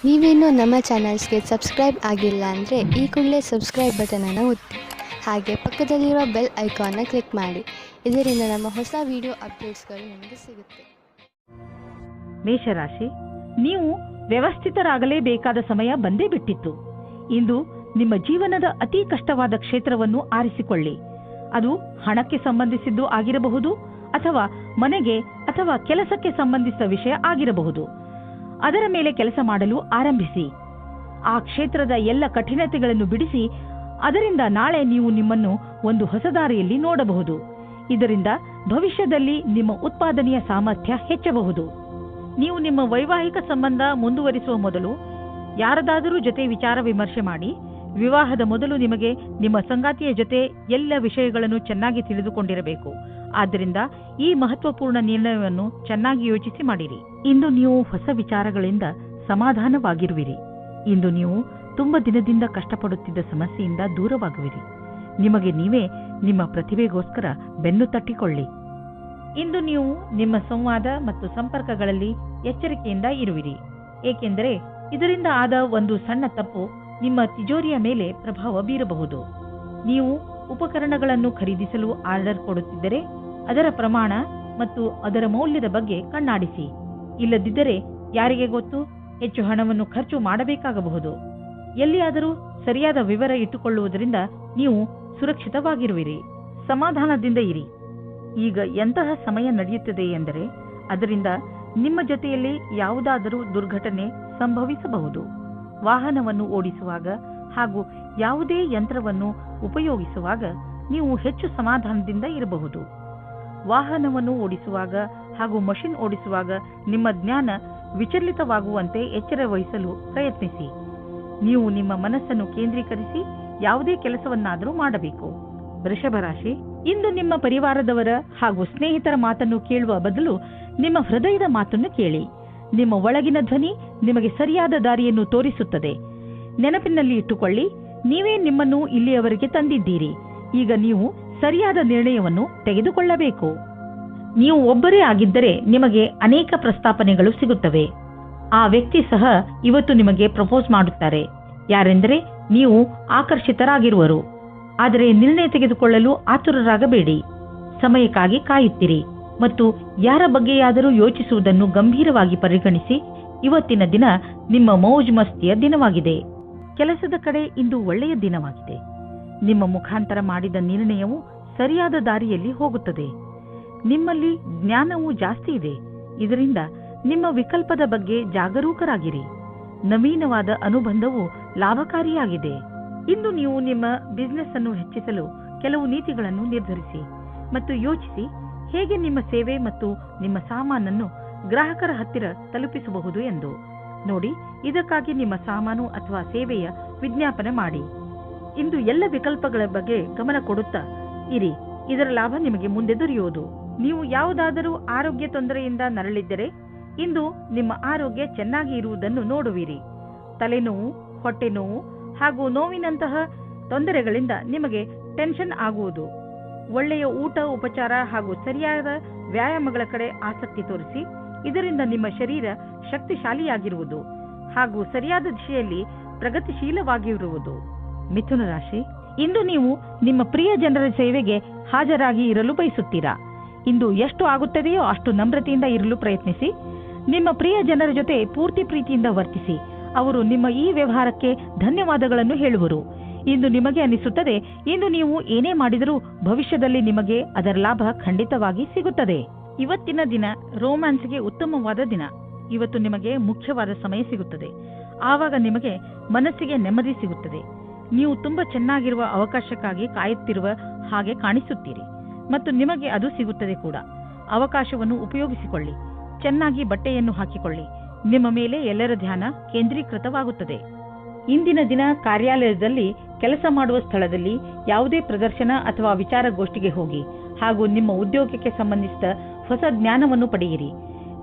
ನೀವೇನೂ ನಮ್ಮ ಚಾನಲ್ಸ್ಗೆ ಸಬ್ಸ್ಕ್ರೈಬ್ ಆಗಿಲ್ಲ ಅಂದರೆ ಈ ಕೂಡಲೇ ಸಬ್ಸ್ಕ್ರೈಬ್ ಬಟನನ್ನು ಒತ್ತಿ ಹಾಗೆ ಪಕ್ಕದಲ್ಲಿರೋ ಬೆಲ್ ಐಕಾನ್ನ ಕ್ಲಿಕ್ ಮಾಡಿ. ಇದರಿಂದ ನಮ್ಮ ಹೊಸ ವಿಡಿಯೋ ಅಪ್ಡೇಟ್ಸ್ಗಳು ನಿಮಗೆ ಸಿಗುತ್ತೆ. ಮೇಷರಾಶಿ, ನೀವು ವ್ಯವಸ್ಥಿತರಾಗಲೇಬೇಕಾದ ಸಮಯ ಬಂದೇ ಬಿಟ್ಟಿತ್ತು. ಇಂದು ನಿಮ್ಮ ಜೀವನದ ಅತಿ ಕಷ್ಟವಾದ ಕ್ಷೇತ್ರವನ್ನು ಆರಿಸಿಕೊಳ್ಳಿ. ಅದು ಹಣಕ್ಕೆ ಸಂಬಂಧಿಸಿದ್ದು ಆಗಿರಬಹುದು ಅಥವಾ ಮನೆಗೆ ಅಥವಾ ಕೆಲಸಕ್ಕೆ ಸಂಬಂಧಿಸಿದ ವಿಷಯ ಆಗಿರಬಹುದು. ಅದರ ಮೇಲೆ ಕೆಲಸ ಮಾಡಲು ಆರಂಭಿಸಿ. ಆ ಕ್ಷೇತ್ರದ ಎಲ್ಲ ಕಠಿಣತೆಗಳನ್ನು ಬಿಡಿಸಿ ಅದರಿಂದ ನಾಳೆ ನೀವು ನಿಮ್ಮನ್ನು ಒಂದು ಹೊಸ ದಾರಿಯಲ್ಲಿ ನೋಡಬಹುದು. ಇದರಿಂದ ಭವಿಷ್ಯದಲ್ಲಿ ನಿಮ್ಮ ಉತ್ಪಾದನೆಯ ಸಾಮರ್ಥ್ಯ ಹೆಚ್ಚಬಹುದು. ನೀವು ನಿಮ್ಮ ವೈವಾಹಿಕ ಸಂಬಂಧ ಮುಂದುವರಿಸುವ ಮೊದಲು ಯಾರದಾದರೂ ಜೊತೆ ವಿಚಾರ ವಿಮರ್ಶೆ ಮಾಡಿ. ವಿವಾಹದ ಮೊದಲು ನಿಮಗೆ ನಿಮ್ಮ ಸಂಗಾತಿಯ ಜೊತೆ ಎಲ್ಲ ವಿಷಯಗಳನ್ನು ಚೆನ್ನಾಗಿ ತಿಳಿದುಕೊಂಡಿರಬೇಕು. ಆದ್ದರಿಂದ ಈ ಮಹತ್ವಪೂರ್ಣ ನಿರ್ಣಯವನ್ನು ಚೆನ್ನಾಗಿ ಯೋಚಿಸಿ ಮಾಡಿರಿ. ಇಂದು ನೀವು ಹೊಸ ವಿಚಾರಗಳಿಂದ ಸಮಾಧಾನವಾಗಿರುವಿರಿ. ಇಂದು ನೀವು ತುಂಬ ದಿನದಿಂದ ಕಷ್ಟಪಡುತ್ತಿದ್ದ ಸಮಸ್ಯೆಯಿಂದ ದೂರವಾಗುವಿರಿ. ನಿಮಗೆ ನೀವೇ ನಿಮ್ಮ ಪ್ರತಿಭೆಗೋಸ್ಕರ ಬೆನ್ನು ತಟ್ಟಿಕೊಳ್ಳಿ. ಇಂದು ನೀವು ನಿಮ್ಮ ಸಂವಾದ ಮತ್ತು ಸಂಪರ್ಕಗಳಲ್ಲಿ ಎಚ್ಚರಿಕೆಯಿಂದ ಇರುವಿರಿ, ಏಕೆಂದರೆ ಇದರಿಂದ ಆದ ಒಂದು ಸಣ್ಣ ತಪ್ಪು ನಿಮ್ಮ ತಿಜೋರಿಯ ಮೇಲೆ ಪ್ರಭಾವ ಬೀರಬಹುದು. ನೀವು ಉಪಕರಣಗಳನ್ನು ಖರೀದಿಸಲು ಆರ್ಡರ್ ಕೊಡುತ್ತಿದ್ದರೆ ಅದರ ಪ್ರಮಾಣ ಮತ್ತು ಅದರ ಮೌಲ್ಯದ ಬಗ್ಗೆ ಕಣ್ಣಾಡಿಸಿ. ಇಲ್ಲದಿದ್ದರೆ ಯಾರಿಗೆ ಗೊತ್ತು, ಹೆಚ್ಚು ಹಣವನ್ನು ಖರ್ಚು ಮಾಡಬೇಕಾಗಬಹುದು. ಎಲ್ಲಿಯಾದರೂ ಸರಿಯಾದ ವಿವರ ಇಟ್ಟುಕೊಳ್ಳುವುದರಿಂದ ನೀವು ಸುರಕ್ಷಿತವಾಗಿರುವಿರಿ. ಸಮಾಧಾನದಿಂದ ಇರಿ. ಈಗ ಎಂತಹ ಸಮಯ ನಡೆಯುತ್ತದೆ ಎಂದರೆ ಅದರಿಂದ ನಿಮ್ಮ ಜೊತೆಯಲ್ಲಿ ಯಾವುದಾದರೂ ದುರ್ಘಟನೆ ಸಂಭವಿಸಬಹುದು. ವಾಹನವನ್ನು ಓಡಿಸುವಾಗ ಹಾಗೂ ಯಾವುದೇ ಯಂತ್ರವನ್ನು ಉಪಯೋಗಿಸುವಾಗ ನೀವು ಹೆಚ್ಚು ಸಮಾಧಾನದಿಂದ ಇರಬಹುದು. ವಾಹನವನ್ನು ಓಡಿಸುವಾಗ ಹಾಗೂ ಮಷಿನ್ ಓಡಿಸುವಾಗ ನಿಮ್ಮ ಜ್ಞಾನ ವಿಚಲಿತವಾಗುವಂತೆ ಎಚ್ಚರ ವಹಿಸಲು ಪ್ರಯತ್ನಿಸಿ. ನೀವು ನಿಮ್ಮ ಮನಸ್ಸನ್ನು ಕೇಂದ್ರೀಕರಿಸಿ ಯಾವುದೇ ಕೆಲಸವನ್ನಾದರೂ ಮಾಡಬೇಕು. ವೃಷಭ ರಾಶಿ, ಇಂದು ನಿಮ್ಮ ಪರಿವಾರದವರ ಹಾಗೂ ಸ್ನೇಹಿತರ ಮಾತನ್ನು ಕೇಳುವ ಬದಲು ನಿಮ್ಮ ಹೃದಯದ ಮಾತನ್ನು ಕೇಳಿ. ನಿಮ್ಮ ಒಳಗಿನ ಧ್ವನಿ ನಿಮಗೆ ಸರಿಯಾದ ದಾರಿಯನ್ನು ತೋರಿಸುತ್ತದೆ. ನೆನಪಿನಲ್ಲಿ ಇಟ್ಟುಕೊಳ್ಳಿ, ನೀವೇ ನಿಮ್ಮನ್ನು ಇಲ್ಲಿಯವರೆಗೆ ತಂದಿದ್ದೀರಿ. ಈಗ ನೀವು ಸರಿಯಾದ ನಿರ್ಣಯವನ್ನು ತೆಗೆದುಕೊಳ್ಳಬೇಕು. ನೀವು ಒಬ್ಬರೇ ಆಗಿದ್ದರೆ ನಿಮಗೆ ಅನೇಕ ಪ್ರಸ್ತಾಪನೆಗಳು ಸಿಗುತ್ತವೆ. ಆ ವ್ಯಕ್ತಿ ಸಹ ಇವತ್ತು ನಿಮಗೆ ಪ್ರಪೋಸ್ ಮಾಡುತ್ತಾರೆ. ಯಾರೆಂದರೆ ನೀವು ಆಕರ್ಷಿತರಾಗಿರುವರು. ಆದರೆ ನಿರ್ಣಯ ತೆಗೆದುಕೊಳ್ಳಲು ಆತುರರಾಗಬೇಡಿ. ಸಮಯಕ್ಕಾಗಿ ಕಾಯುತ್ತಿರಿ ಮತ್ತು ಯಾರ ಬಗ್ಗೆಯಾದರೂ ಯೋಚಿಸುವುದನ್ನು ಗಂಭೀರವಾಗಿ ಪರಿಗಣಿಸಿ. ಇವತ್ತಿನ ದಿನ ನಿಮ್ಮ ಮೌಜ್ ಮಸ್ತಿಯ ದಿನವಾಗಿದೆ. ಕೆಲಸದ ಕಡೆ ಇಂದು ಒಳ್ಳೆಯ ದಿನವಾಗಿದೆ. ನಿಮ್ಮ ಮುಖಾಂತರ ಮಾಡಿದ ನಿರ್ಣಯವು ಸರಿಯಾದ ದಾರಿಯಲ್ಲಿ ಹೋಗುತ್ತದೆ. ನಿಮ್ಮಲ್ಲಿ ಜ್ಞಾನವೂ ಜಾಸ್ತಿ ಇದೆ. ಇದರಿಂದ ನಿಮ್ಮ ವಿಕಲ್ಪದ ಬಗ್ಗೆ ಜಾಗರೂಕರಾಗಿರಿ. ನವೀನವಾದ ಅನುಬಂಧವು ಲಾಭಕಾರಿಯಾಗಿದೆ. ಇಂದು ನೀವು ನಿಮ್ಮ ಬಿಸಿನೆಸ್ ಅನ್ನು ಹೆಚ್ಚಿಸಲು ಕೆಲವು ನೀತಿಗಳನ್ನು ನಿರ್ಧರಿಸಿ ಮತ್ತು ಯೋಚಿಸಿ ಹೇಗೆ ನಿಮ್ಮ ಸೇವೆ ಮತ್ತು ನಿಮ್ಮ ಸಾಮಾನನ್ನು ಗ್ರಾಹಕರ ಹತ್ತಿರ ತಲುಪಿಸಬಹುದು ಎಂದು ನೋಡಿ. ಇದಕ್ಕಾಗಿ ನಿಮ್ಮ ಸಾಮಾನು ಅಥವಾ ಸೇವೆಯ ವಿಜ್ಞಾಪನೆ ಮಾಡಿ. ಇಂದು ಎಲ್ಲ ವಿಕಲ್ಪಗಳ ಬಗ್ಗೆ ಗಮನ ಕೊಡುತ್ತಾ ಇರಿ. ಇದರ ಲಾಭ ನಿಮಗೆ ಮುಂದೆ ದೊರೆಯುವುದು. ನೀವು ಯಾವುದಾದರೂ ಆರೋಗ್ಯ ತೊಂದರೆಯಿಂದ ನರಳಿದ್ದರೆ ಇಂದು ನಿಮ್ಮ ಆರೋಗ್ಯ ಚೆನ್ನಾಗಿ ಇರುವುದನ್ನು ನೋಡುವಿರಿ. ತಲೆನೋವು, ಹೊಟ್ಟೆ ನೋವು ಹಾಗೂ ನೋವಿನಂತಹ ತೊಂದರೆಗಳಿಂದ ನಿಮಗೆ ಟೆನ್ಷನ್ ಆಗುವುದು. ಒಳ್ಳೆಯ ಊಟ, ಉಪಚಾರ ಹಾಗೂ ಸರಿಯಾದ ವ್ಯಾಯಾಮಗಳ ಕಡೆ ಆಸಕ್ತಿ ತೋರಿಸಿ. ಇದರಿಂದ ನಿಮ್ಮ ಶರೀರ ಶಕ್ತಿಶಾಲಿಯಾಗಿರುವುದು ಹಾಗೂ ಸರಿಯಾದ ದಿಶೆಯಲ್ಲಿ ಪ್ರಗತಿಶೀಲವಾಗಿರುವುದು. ಮಿಥುನ ರಾಶಿ, ಇಂದು ನೀವು ನಿಮ್ಮ ಪ್ರಿಯ ಜನರ ಸೇವೆಗೆ ಹಾಜರಾಗಿ ಇರಲು ಬಯಸುತ್ತೀರಾ. ಇಂದು ಎಷ್ಟು ಆಗುತ್ತದೆಯೋ ಅಷ್ಟು ನಮ್ರತೆಯಿಂದ ಇರಲು ಪ್ರಯತ್ನಿಸಿ. ನಿಮ್ಮ ಪ್ರಿಯ ಜನರ ಜೊತೆ ಪೂರ್ತಿ ಪ್ರೀತಿಯಿಂದ ವರ್ತಿಸಿ. ಅವರು ನಿಮ್ಮ ಈ ವ್ಯವಹಾರಕ್ಕೆ ಧನ್ಯವಾದಗಳನ್ನು ಹೇಳುವರು. ಇಂದು ನಿಮಗೆ ಅನಿಸುತ್ತದೆ, ಇಂದು ನೀವು ಏನೇ ಮಾಡಿದರೂ ಭವಿಷ್ಯದಲ್ಲಿ ನಿಮಗೆ ಅದರ ಲಾಭ ಖಂಡಿತವಾಗಿ ಸಿಗುತ್ತದೆ. ಇವತ್ತಿನ ದಿನ ರೋಮ್ಯಾನ್ಸ್ಗೆ ಉತ್ತಮವಾದ ದಿನ. ಇವತ್ತು ನಿಮಗೆ ಮುಖ್ಯವಾದ ಸಮಯ ಸಿಗುತ್ತದೆ. ಆವಾಗ ನಿಮಗೆ ಮನಸ್ಸಿಗೆ ನೆಮ್ಮದಿ ಸಿಗುತ್ತದೆ. ನೀವು ತುಂಬಾ ಚೆನ್ನಾಗಿರುವ ಅವಕಾಶಕ್ಕಾಗಿ ಕಾಯುತ್ತಿರುವ ಹಾಗೆ ಕಾಣಿಸುತ್ತೀರಿ ಮತ್ತು ನಿಮಗೆ ಅದು ಸಿಗುತ್ತದೆ ಕೂಡ. ಅವಕಾಶವನ್ನು ಉಪಯೋಗಿಸಿಕೊಳ್ಳಿ. ಚೆನ್ನಾಗಿ ಬಟ್ಟೆಯನ್ನು ಹಾಕಿಕೊಳ್ಳಿ. ನಿಮ್ಮ ಮೇಲೆ ಎಲ್ಲರ ಧ್ಯಾನ ಕೇಂದ್ರೀಕೃತವಾಗುತ್ತದೆ. ಇಂದಿನ ದಿನ ಕಾರ್ಯಾಲಯದಲ್ಲಿ ಕೆಲಸ ಮಾಡುವ ಸ್ಥಳದಲ್ಲಿ ಯಾವುದೇ ಪ್ರದರ್ಶನ ಅಥವಾ ವಿಚಾರಗೋಷ್ಠಿಗೆ ಹೋಗಿ ಹಾಗೂ ನಿಮ್ಮ ಉದ್ಯೋಗಕ್ಕೆ ಸಂಬಂಧಿಸಿದ ಹೊಸ ಜ್ಞಾನವನ್ನು ಪಡೆಯಿರಿ.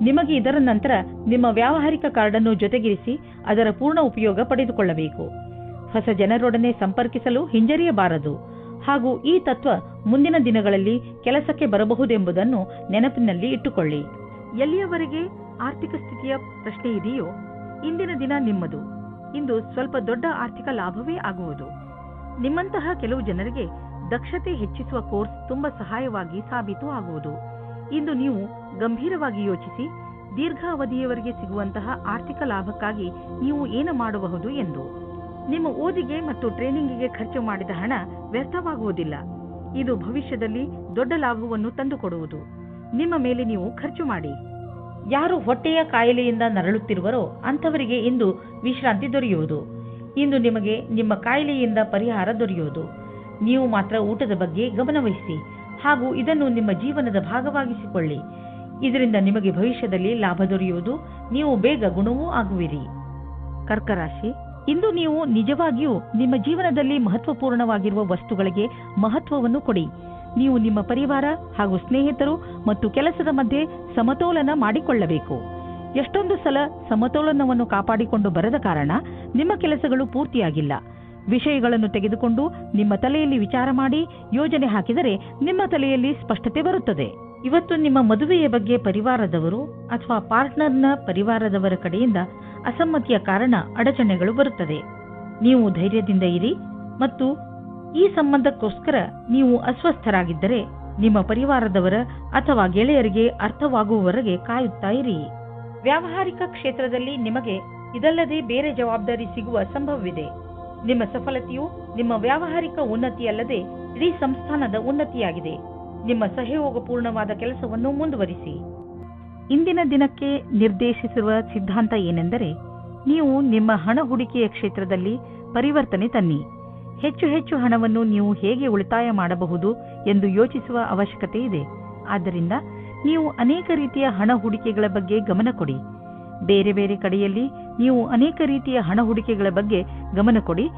ನಿಮಗೆ ಇದರ ನಂತರ ನಿಮ್ಮ ವ್ಯಾವಹಾರಿಕ ಕಾರ್ಡನ್ನು ಜೊತೆಗಿರಿಸಿ ಅದರ ಪೂರ್ಣ ಉಪಯೋಗ ಪಡೆದುಕೊಳ್ಳಬೇಕು. ಹೊಸ ಜನರೊಡನೆ ಸಂಪರ್ಕಿಸಲು ಹಿಂಜರಿಯಬಾರದು ಹಾಗೂ ಈ ತತ್ವ ಮುಂದಿನ ದಿನಗಳಲ್ಲಿ ಕೆಲಸಕ್ಕೆ ಬರಬಹುದೆಂಬುದನ್ನು ನೆನಪಿನಲ್ಲಿ ಇಟ್ಟುಕೊಳ್ಳಿ. ಎಲ್ಲಿಯವರೆಗೆ ಆರ್ಥಿಕ ಸ್ಥಿತಿಯ ಪ್ರಶ್ನೆ ಇದೆಯೋ ಇಂದಿನ ದಿನ ನಿಮ್ಮದು. ಇಂದು ಸ್ವಲ್ಪ ದೊಡ್ಡ ಆರ್ಥಿಕ ಲಾಭವೇ ಆಗುವುದು. ನಿಮ್ಮಂತಹ ಕೆಲವು ಜನರಿಗೆ ದಕ್ಷತೆ ಹೆಚ್ಚಿಸುವ ಕೋರ್ಸ್ ತುಂಬಾ ಸಹಾಯವಾಗಿ ಸಾಬೀತು ಆಗುವುದು. ಇಂದು ನೀವು ಗಂಭೀರವಾಗಿ ಯೋಚಿಸಿ ದೀರ್ಘ ಅವಧಿಯವರೆಗೆ ಸಿಗುವಂತಹ ಆರ್ಥಿಕ ಲಾಭಕ್ಕಾಗಿ ನೀವು ಏನು ಮಾಡಬಹುದು ಎಂದು. ನಿಮ್ಮ ಓದಿಗೆ ಮತ್ತು ಟ್ರೈನಿಂಗಿಗೆ ಖರ್ಚು ಮಾಡಿದ ಹಣ ವ್ಯರ್ಥವಾಗುವುದಿಲ್ಲ. ಇದು ಭವಿಷ್ಯದಲ್ಲಿ ದೊಡ್ಡ ಲಾಭವನ್ನು ತಂದುಕೊಡುವುದು. ನಿಮ್ಮ ಮೇಲೆ ನೀವು ಖರ್ಚು ಮಾಡಿ. ಯಾರು ಹೊಟ್ಟೆಯ ಕಾಯಿಲೆಯಿಂದ ನರಳುತ್ತಿರುವರೋ ಅಂಥವರಿಗೆ ಇಂದು ವಿಶ್ರಾಂತಿ ದೊರೆಯುವುದು. ಇಂದು ನಿಮಗೆ ನಿಮ್ಮ ಕಾಯಿಲೆಯಿಂದ ಪರಿಹಾರ ದೊರೆಯುವುದು. ನೀವು ಮಾತ್ರ ಊಟದ ಬಗ್ಗೆ ಗಮನವಹಿಸಿ ಹಾಗೂ ಇದನ್ನು ನಿಮ್ಮ ಜೀವನದ ಭಾಗವಾಗಿಸಿಕೊಳ್ಳಿ. ಇದರಿಂದ ನಿಮಗೆ ಭವಿಷ್ಯದಲ್ಲಿ ಲಾಭ ದೊರೆಯುವುದು. ನೀವು ಬೇಗ ಗುಣವೂ ಆಗುವಿರಿ. ಕರ್ಕ ರಾಶಿ, ಇಂದು ನೀವು ನಿಜವಾಗಿಯೂ ನಿಮ್ಮ ಜೀವನದಲ್ಲಿ ಮಹತ್ವಪೂರ್ಣವಾಗಿರುವ ವಸ್ತುಗಳಿಗೆ ಮಹತ್ವವನ್ನು ಕೊಡಿ. ನೀವು ನಿಮ್ಮ ಪರಿವಾರ ಹಾಗೂ ಸ್ನೇಹಿತರು ಮತ್ತು ಕೆಲಸದ ಮಧ್ಯೆ ಸಮತೋಲನ ಮಾಡಿಕೊಳ್ಳಬೇಕು. ಎಷ್ಟೊಂದು ಸಲ ಸಮತೋಲನವನ್ನು ಕಾಪಾಡಿಕೊಂಡು ಬರದ ಕಾರಣ ನಿಮ್ಮ ಕೆಲಸಗಳು ಪೂರ್ತಿಯಾಗಿಲ್ಲ. ವಿಷಯಗಳನ್ನು ತೆಗೆದುಕೊಂಡು ನಿಮ್ಮ ತಲೆಯಲ್ಲಿ ವಿಚಾರ ಮಾಡಿ ಯೋಜನೆ ಹಾಕಿದರೆ ನಿಮ್ಮ ತಲೆಯಲ್ಲಿ ಸ್ಪಷ್ಟತೆ ಬರುತ್ತದೆ. ಇವತ್ತು ನಿಮ್ಮ ಮದುವೆಯ ಬಗ್ಗೆ ಪರಿವಾರದವರು ಅಥವಾ ಪಾರ್ಟ್ನರ್ನ ಪರಿವಾರದವರ ಕಡೆಯಿಂದ ಅಸಮ್ಮತಿಯ ಕಾರಣ ಅಡಚಣೆಗಳು ಬರುತ್ತದೆ. ನೀವು ಧೈರ್ಯದಿಂದ ಇರಿ ಮತ್ತು ಈ ಸಂಬಂಧಕ್ಕೋಸ್ಕರ ನೀವು ಅಸ್ವಸ್ಥರಾಗಿದ್ದರೆ ನಿಮ್ಮ ಪರಿವಾರದವರ ಅಥವಾ ಗೆಳೆಯರಿಗೆ ಅರ್ಥವಾಗುವವರೆಗೆ ಕಾಯುತ್ತಾ ಇರಿ. ವ್ಯಾವಹಾರಿಕ ಕ್ಷೇತ್ರದಲ್ಲಿ ನಿಮಗೆ ಇದಲ್ಲದೆ ಬೇರೆ ಜವಾಬ್ದಾರಿ ಸಿಗುವ ಸಂಭವವಿದೆ. ನಿಮ್ಮ ಸಫಲತೆಯು ನಿಮ್ಮ ವ್ಯಾವಹಾರಿಕ ಉನ್ನತಿಯಲ್ಲದೆ ಇಡೀ ಸಂಸ್ಥಾನದ ಉನ್ನತಿಯಾಗಿದೆ. ನಿಮ್ಮ ಸಹಯೋಗಪೂರ್ಣವಾದ ಕೆಲಸವನ್ನು ಮುಂದುವರಿಸಿ. ಇಂದಿನ ದಿನಕ್ಕೆ ನಿರ್ದೇಶಿಸಿರುವ ಸಿದ್ಧಾಂತ ಏನೆಂದರೆ, ನೀವು ನಿಮ್ಮ ಹಣ ಹೂಡಿಕೆಯ ಕ್ಷೇತ್ರದಲ್ಲಿ ಪರಿವರ್ತನೆ ತನ್ನಿ. ಹೆಚ್ಚು ಹೆಚ್ಚು ಹಣವನ್ನು ನೀವು ಹೇಗೆ ಉಳಿತಾಯ ಮಾಡಬಹುದು ಎಂದು ಯೋಚಿಸುವ ಅವಶ್ಯಕತೆ ಇದೆ. ಆದ್ದರಿಂದ ನೀವು ಅನೇಕ ರೀತಿಯ ಹಣ ಹೂಡಿಕೆಗಳ ಬಗ್ಗೆ ಗಮನ ಕೊಡಿ. ಬೇರೆ ಬೇರೆ ಕಡೆಯಲ್ಲಿ ನೀವು ಅನೇಕ ರೀತಿಯ ಹಣ ಹೂಡಿಕೆಗಳ ಬಗ್ಗೆ ಗಮನ ಕೊಡಿ.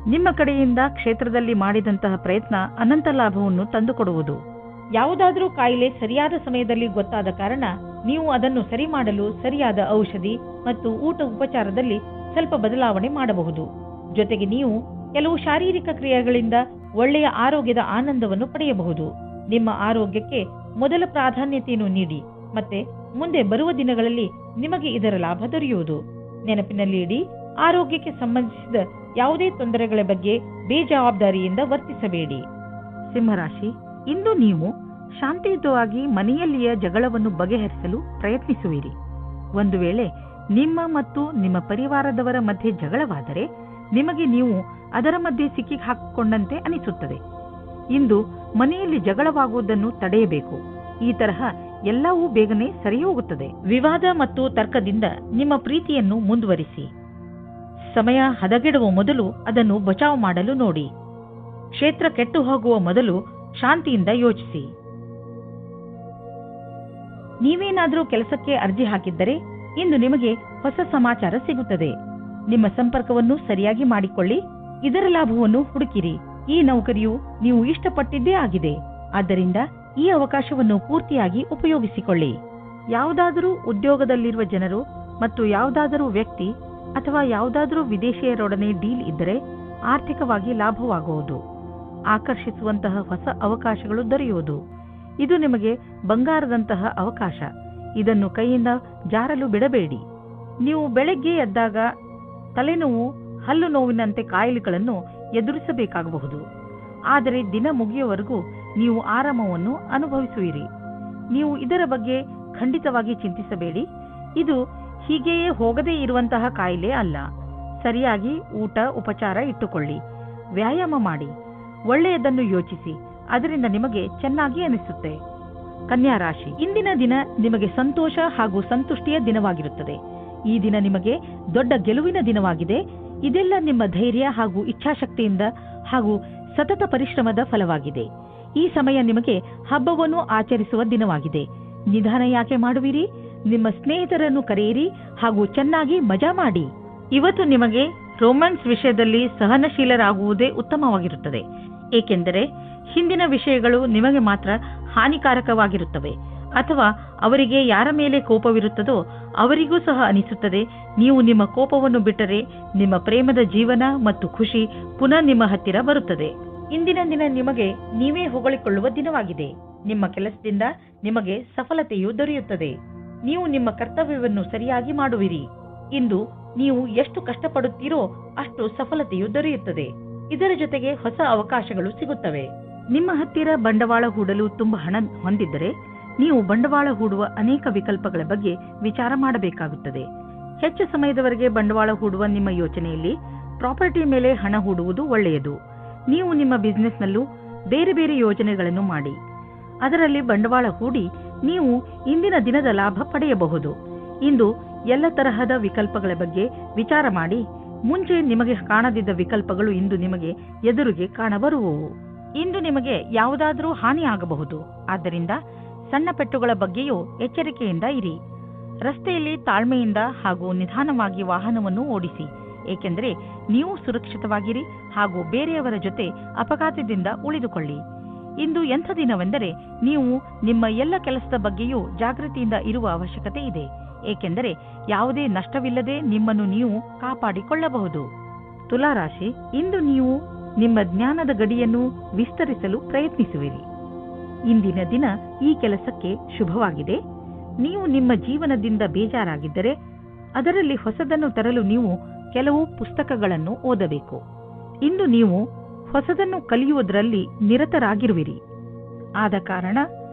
ನಿಮ್ಮ ಕಡೆಯಿಂದ ಕ್ಷೇತ್ರದಲ್ಲಿ ಮಾಡಿದಂತಹ ಪ್ರಯತ್ನ ಅನಂತ ಲಾಭವನ್ನು ತಂದುಕೊಡುವುದು. ಯಾವುದಾದರೂ ಕಾಯಿಲೆ ಸರಿಯಾದ ಸಮಯದಲ್ಲಿ ಗೊತ್ತಾದ ಕಾರಣ ನೀವು ಅದನ್ನು ಸರಿ ಮಾಡಲು ಸರಿಯಾದ ಔಷಧಿ ಮತ್ತು ಊಟ ಉಪಚಾರದಲ್ಲಿ ಸ್ವಲ್ಪ ಬದಲಾವಣೆ ಮಾಡಬಹುದು. ಜೊತೆಗೆ ನೀವು ಕೆಲವು ಶಾರೀರಿಕ ಕ್ರಿಯೆಗಳಿಂದ ಒಳ್ಳೆಯ ಆರೋಗ್ಯದ ಆನಂದವನ್ನು ಪಡೆಯಬಹುದು. ನಿಮ್ಮ ಆರೋಗ್ಯಕ್ಕೆ ಮೊದಲ ಪ್ರಾಧಾನ್ಯತೆಯನ್ನು ನೀಡಿ ಮತ್ತೆ ಮುಂದೆ ಬರುವ ದಿನಗಳಲ್ಲಿ ನಿಮಗೆ ಇದರ ಲಾಭ ದೊರೆಯುವುದು. ನೆನಪಿನಲ್ಲಿ ಇಡಿ, ಆರೋಗ್ಯಕ್ಕೆ ಸಂಬಂಧಿಸಿದ ಯಾವುದೇ ತೊಂದರೆಗಳ ಬಗ್ಗೆ ಬೇಜವಾಬ್ದಾರಿಯಿಂದ ವರ್ತಿಸಬೇಡಿ. ಸಿಂಹರಾಶಿ, ಇಂದು ನೀವು ಶಾಂತಿಯುತವಾಗಿ ಮನೆಯಲ್ಲಿಯ ಜಗಳವನ್ನು ಬಗೆಹರಿಸಲು ಪ್ರಯತ್ನಿಸುವಿರಿ. ಒಂದು ವೇಳೆ ನಿಮ್ಮ ಮತ್ತು ನಿಮ್ಮ ಪರಿವಾರದವರ ಮಧ್ಯೆ ಜಗಳವಾದರೆ ನಿಮಗೆ ನೀವು ಅದರ ಮಧ್ಯೆ ಸಿಕ್ಕಿ ಹಾಕಿಕೊಂಡಂತೆ ಅನಿಸುತ್ತದೆ. ಇಂದು ಮನೆಯಲ್ಲಿ ಜಗಳವಾಗುವುದನ್ನು ತಡೆಯಬೇಕು. ಈ ತರಹ ಎಲ್ಲವೂ ಬೇಗನೆ ಸರಿ ಹೋಗುತ್ತದೆ. ವಿವಾದ ಮತ್ತು ತರ್ಕದಿಂದ ನಿಮ್ಮ ಪ್ರೀತಿಯನ್ನು ಮುಂದುವರಿಸಿ. ಸಮಯ ಹದಗೆಡುವ ಮೊದಲು ಅದನ್ನು ಬಚಾವ್ ಮಾಡಲು ನೋಡಿ. ಕ್ಷೇತ್ರ ಕೆಟ್ಟು ಹೋಗುವ ಮೊದಲು ಶಾಂತಿಯಿಂದ ಯೋಚಿಸಿ. ನೀವೇನಾದರೂ ಕೆಲಸಕ್ಕೆ ಅರ್ಜಿ ಹಾಕಿದ್ದರೆ ಇಂದು ನಿಮಗೆ ಹೊಸ ಸಮಾಚಾರ ಸಿಗುತ್ತದೆ. ನಿಮ್ಮ ಸಂಪರ್ಕವನ್ನು ಸರಿಯಾಗಿ ಮಾಡಿಕೊಳ್ಳಿ. ಇದರ ಲಾಭವನ್ನು ಹುಡುಕಿರಿ. ಈ ನೌಕರಿಯು ನೀವು ಇಷ್ಟಪಟ್ಟಿದ್ದೇ ಆಗಿದೆ. ಆದ್ದರಿಂದ ಈ ಅವಕಾಶವನ್ನು ಪೂರ್ತಿಯಾಗಿ ಉಪಯೋಗಿಸಿಕೊಳ್ಳಿ. ಯಾವುದಾದರೂ ಉದ್ಯೋಗದಲ್ಲಿರುವ ಜನರು ಮತ್ತು ಯಾವುದಾದರೂ ವ್ಯಕ್ತಿ ಅಥವಾ ಯಾವುದಾದರೂ ವಿದೇಶಿಯರೊಡನೆ ಡೀಲ್ ಇದ್ದರೆ ಆರ್ಥಿಕವಾಗಿ ಲಾಭವಾಗುವುದು. ಆಕರ್ಷಿಸುವಂತಹ ಹೊಸ ಅವಕಾಶಗಳು ದೊರೆಯುವುದು. ಇದು ನಿಮಗೆ ಬಂಗಾರದಂತಹ ಅವಕಾಶ. ಇದನ್ನು ಕೈಯಿಂದ ಜಾರಲು ಬಿಡಬೇಡಿ. ನೀವು ಬೆಳಗ್ಗೆ ಎದ್ದಾಗ ತಲೆನೋವು, ಹಲ್ಲು ನೋವಿನಂತೆ ಕಾಯಿಲೆಗಳನ್ನು ಎದುರಿಸಬೇಕಾಗಬಹುದು. ಆದರೆ ದಿನ ಮುಗಿಯುವವರೆಗೂ ನೀವು ಆರಾಮವನ್ನು ಅನುಭವಿಸುವಿರಿ. ನೀವು ಇದರ ಬಗ್ಗೆ ಖಂಡಿತವಾಗಿ ಚಿಂತಿಸಬೇಡಿ. ಇದು ಹೀಗೆಯೇ ಹೋಗದೇ ಇರುವಂತಹ ಕಾಯಿಲೆ ಅಲ್ಲ. ಸರಿಯಾಗಿ ಊಟ ಉಪಚಾರ ಇಟ್ಟುಕೊಳ್ಳಿ. ವ್ಯಾಯಾಮ ಮಾಡಿ. ಒಳ್ಳೆಯದನ್ನು ಯೋಚಿಸಿ. ಅದರಿಂದ ನಿಮಗೆ ಚೆನ್ನಾಗಿ ಅನಿಸುತ್ತೆ. ಕನ್ಯಾ ರಾಶಿ, ಇಂದಿನ ದಿನ ನಿಮಗೆ ಸಂತೋಷ ಹಾಗೂ ಸಂತುಷ್ಟಿಯ ದಿನವಾಗಿರುತ್ತದೆ. ಈ ದಿನ ನಿಮಗೆ ದೊಡ್ಡ ಗೆಲುವಿನ ದಿನವಾಗಿದೆ. ಇದೆಲ್ಲ ನಿಮ್ಮ ಧೈರ್ಯ ಹಾಗೂ ಇಚ್ಛಾಶಕ್ತಿಯಿಂದ ಹಾಗೂ ಸತತ ಪರಿಶ್ರಮದ ಫಲವಾಗಿದೆ. ಈ ಸಮಯ ನಿಮಗೆ ಹಬ್ಬವನ್ನು ಆಚರಿಸುವ ದಿನವಾಗಿದೆ. ನಿಧಾನ ಯಾಕೆ ಮಾಡುವಿರಿ? ನಿಮ್ಮ ಸ್ನೇಹಿತರನ್ನು ಕರೆಯಿರಿ ಹಾಗೂ ಚೆನ್ನಾಗಿ ಮಜಾ ಮಾಡಿ. ಇವತ್ತು ನಿಮಗೆ ರೊಮ್ಯಾನ್ಸ್ ವಿಷಯದಲ್ಲಿ ಸಹನಶೀಲರಾಗುವುದೇ ಉತ್ತಮವಾಗಿರುತ್ತದೆ. ಏಕೆಂದರೆ ಹಿಂದಿನ ವಿಷಯಗಳು ನಿಮಗೆ ಮಾತ್ರ ಹಾನಿಕಾರಕವಾಗಿರುತ್ತವೆ. ಅಥವಾ ಅವರಿಗೆ ಯಾರ ಮೇಲೆ ಕೋಪವಿರುತ್ತದೋ ಅವರಿಗೂ ಸಹ ಅನಿಸುತ್ತದೆ. ನೀವು ನಿಮ್ಮ ಕೋಪವನ್ನು ಬಿಟ್ಟರೆ ನಿಮ್ಮ ಪ್ರೇಮದ ಜೀವನ ಮತ್ತು ಖುಷಿ ಪುನಃ ನಿಮ್ಮ ಹತ್ತಿರ ಬರುತ್ತದೆ. ಇಂದಿನ ದಿನ ನಿಮಗೆ ನೀವೇ ಹೊಗಳಿಕೊಳ್ಳುವ ದಿನವಾಗಿದೆ. ನಿಮ್ಮ ಕೆಲಸದಿಂದ ನಿಮಗೆ ಸಫಲತೆಯು ದೊರೆಯುತ್ತದೆ. ನೀವು ನಿಮ್ಮ ಕರ್ತವ್ಯವನ್ನು ಸರಿಯಾಗಿ ಮಾಡುವಿರಿ. ಇಂದು ನೀವು ಎಷ್ಟು ಕಷ್ಟಪಡುತ್ತೀರೋ ಅಷ್ಟು ಸಫಲತೆಯು ದೊರೆಯುತ್ತದೆ. ಇದರ ಜೊತೆಗೆ ಹೊಸ ಅವಕಾಶಗಳು ಸಿಗುತ್ತವೆ. ನಿಮ್ಮ ಹತ್ತಿರ ಬಂಡವಾಳ ಹೂಡಲು ತುಂಬಾ ಹಣ ಹೊಂದಿದ್ದರೆ ನೀವು ಬಂಡವಾಳ ಹೂಡುವ ಅನೇಕ ವಿಕಲ್ಪಗಳ ಬಗ್ಗೆ ವಿಚಾರ ಮಾಡಬೇಕಾಗುತ್ತದೆ. ಹೆಚ್ಚು ಸಮಯದವರೆಗೆ ಬಂಡವಾಳ ಹೂಡುವ ನಿಮ್ಮ ಯೋಚನೆಯಲ್ಲಿ ಪ್ರಾಪರ್ಟಿ ಮೇಲೆ ಹಣ ಹೂಡುವುದು ಒಳ್ಳೆಯದು. ನೀವು ನಿಮ್ಮ ಬಿಸಿನೆಸ್ನಲ್ಲೂ ಬೇರೆ ಬೇರೆ ಯೋಜನೆಗಳನ್ನು ಮಾಡಿ ಅದರಲ್ಲಿ ಬಂಡವಾಳ ಹೂಡಿ ನೀವು ಇಂದಿನ ದಿನದ ಲಾಭ ಪಡೆಯಬಹುದು. ಇಂದು ಎಲ್ಲ ತರಹದ ವಿಕಲ್ಪಗಳ ಬಗ್ಗೆ ವಿಚಾರ ಮಾಡಿ. ಮುಂಚೆ ನಿಮಗೆ ಕಾಣದಿದ್ದ ವಿಕಲ್ಪಗಳು ಇಂದು ನಿಮಗೆ ಎದುರಿಗೆ ಕಾಣಬರುವವು. ಇಂದು ನಿಮಗೆ ಯಾವುದಾದರೂ ಹಾನಿ ಆಗಬಹುದು. ಆದ್ದರಿಂದ ಸಣ್ಣ ಪೆಟ್ಟುಗಳ ಬಗ್ಗೆಯೂ ಎಚ್ಚರಿಕೆಯಿಂದ ಇರಿ. ರಸ್ತೆಯಲ್ಲಿ ತಾಳ್ಮೆಯಿಂದ ಹಾಗೂ ನಿಧಾನವಾಗಿ ವಾಹನವನ್ನು ಓಡಿಸಿ, ಏಕೆಂದರೆ ನೀವು ಸುರಕ್ಷಿತವಾಗಿರಿ ಹಾಗೂ ಬೇರೆಯವರ ಜೊತೆ ಅಪಘಾತದಿಂದ ಉಳಿದುಕೊಳ್ಳಿ. ಇಂದು ಎಂಥ ದಿನವೆಂದರೆ ನೀವು ನಿಮ್ಮ ಎಲ್ಲ ಕೆಲಸದ ಬಗ್ಗೆಯೂ ಜಾಗೃತಿಯಿಂದ ಇರುವ ಅವಶ್ಯಕತೆ ಇದೆ, ಏಕೆಂದರೆ ಯಾವುದೇ ನಷ್ಟವಿಲ್ಲದೆ ನಿಮ್ಮನ್ನು ನೀವು ಕಾಪಾಡಿಕೊಳ್ಳಬಹುದು. ತುಲಾರಾಶಿ, ಇಂದು ನೀವು ನಿಮ್ಮ ಜ್ಞಾನದ ಗಡಿಯನ್ನು ವಿಸ್ತರಿಸಲು ಪ್ರಯತ್ನಿಸುವಿರಿ. ಇಂದಿನ ದಿನ ಈ ಕೆಲಸಕ್ಕೆ ಶುಭವಾಗಿದೆ. ನೀವು ನಿಮ್ಮ ಜೀವನದಿಂದ ಬೇಜಾರಾಗಿದ್ದರೆ ಅದರಲ್ಲಿ ಹೊಸದನ್ನು ತರಲು ನೀವು ಕೆಲವು ಪುಸ್ತಕಗಳನ್ನು ಓದಬೇಕು. ಇಂದು ನೀವು ಹೊಸದನ್ನು ಕಲಿಯುವುದರಲ್ಲಿ ನಿರತರಾಗಿರುವಿರಿ. ಆದ ಕಾರಣ